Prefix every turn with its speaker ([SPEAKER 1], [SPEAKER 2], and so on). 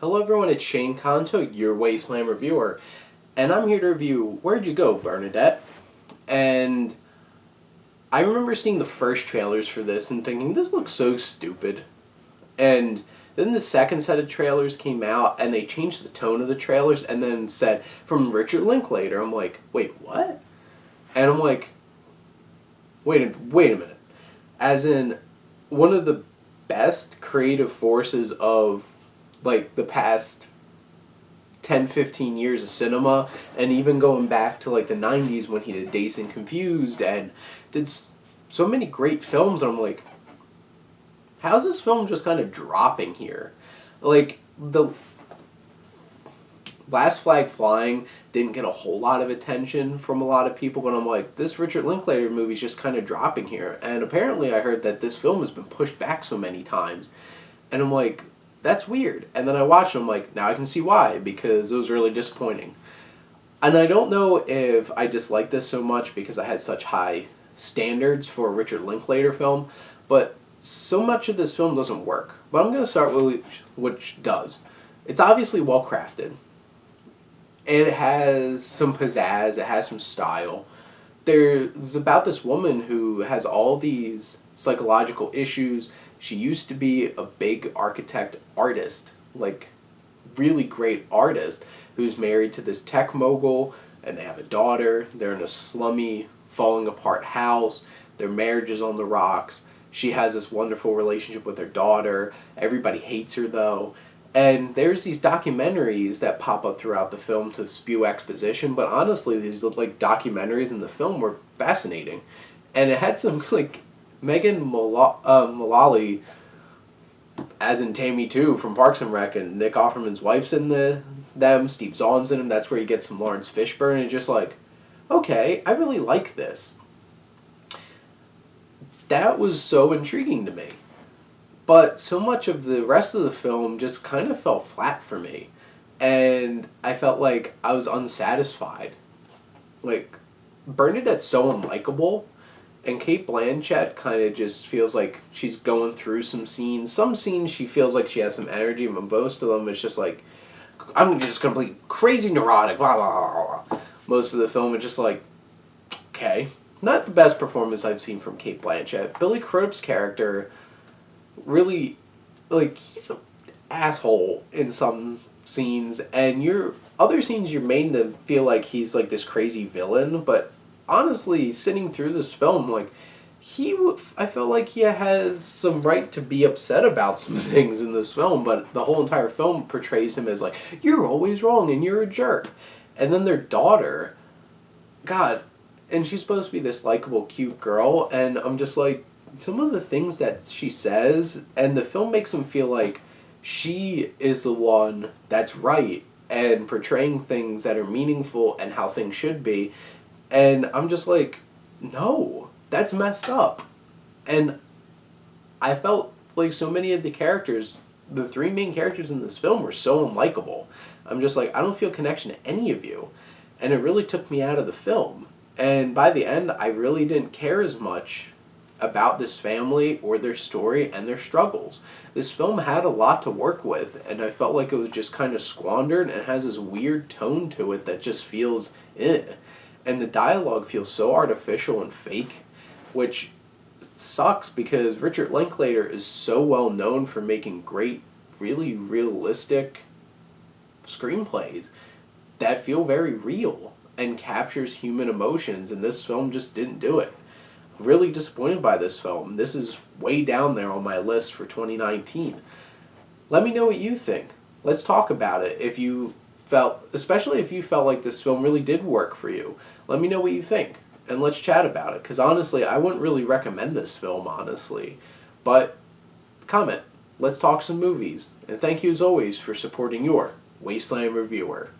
[SPEAKER 1] Hello everyone, it's Shane Kanto, your Wasteland reviewer, and I'm here to review Where'd You Go, Bernadette? And I remember seeing the first trailers for this and thinking, this looks so stupid. And then the second set of trailers came out, and they changed the tone of the trailers, and then said, from Richard Linklater. I'm like, wait, what? And I'm like, wait a minute. As in, one of the best creative forces of the past 10-15 years of cinema, and even going back to the 90s when he did Dazed and Confused and did so many great films. And I'm like, how's this film just kind of dropping here? The Last Flag Flying didn't get a whole lot of attention from a lot of people, but I'm like, this Richard Linklater movie's just kind of dropping here. And apparently I heard that this film has been pushed back so many times, and I'm like, that's weird. And then I watched it, I'm like, now I can see why, because it was really disappointing. And I don't know if I dislike this so much because I had such high standards for a Richard Linklater film, but so much of this film doesn't work. But I'm going to start with which does. It's obviously well crafted. It has some pizzazz, it has some style. There's about this woman who has all these psychological issues. She used to be a big artist, really great artist, who's married to this tech mogul, and they have a daughter. They're in a slummy, falling apart house. Their marriage is on the rocks. She has this wonderful relationship with her daughter. Everybody hates her, though. And there's these documentaries that pop up throughout the film to spew exposition, but honestly, these documentaries in the film were fascinating. And it had some, Megan Mullally, as in Tammy 2 from Parks and Rec, and Nick Offerman's wife's in them, Steve Zahn's in him. That's where you get some Lawrence Fishburne, and just okay, I really like this. That was so intriguing to me. But so much of the rest of the film just kind of fell flat for me. And I felt like I was unsatisfied. Bernadette's so unlikable, and Cate Blanchett kind of just feels like she's going through some scenes. Some scenes she feels like she has some energy, but most of them it's just I'm just completely crazy neurotic, blah, blah, blah, blah. Most of the film is just okay. Not the best performance I've seen from Cate Blanchett. Billy Crudup's character, really, he's an asshole in some scenes, and other scenes you're made to feel like he's this crazy villain, but honestly, sitting through this film, I felt like he has some right to be upset about some things in this film, but the whole entire film portrays him as you're always wrong and you're a jerk. And then their daughter, God, and she's supposed to be this likable, cute girl, and I'm just some of the things that she says, and the film makes him feel like she is the one that's right, and portraying things that are meaningful and how things should be. And I'm just no, that's messed up. And I felt so many of the characters, the three main characters in this film, were so unlikable. I'm just I don't feel connection to any of you. And it really took me out of the film. And by the end, I really didn't care as much about this family or their story and their struggles. This film had a lot to work with, and I felt like it was just kind of squandered, and has this weird tone to it that just feels And the dialogue feels so artificial and fake, which sucks because Richard Linklater is so well known for making great, really realistic screenplays that feel very real and captures human emotions, and this film just didn't do it. Really disappointed by this film. This is way down there on my list for 2019. Let me know what you think. Let's talk about it. Especially if you felt like this film really did work for you. Let me know what you think, and let's chat about it, because honestly, I wouldn't really recommend this film, honestly. But comment. Let's talk some movies. And thank you as always for supporting your Wasteland reviewer.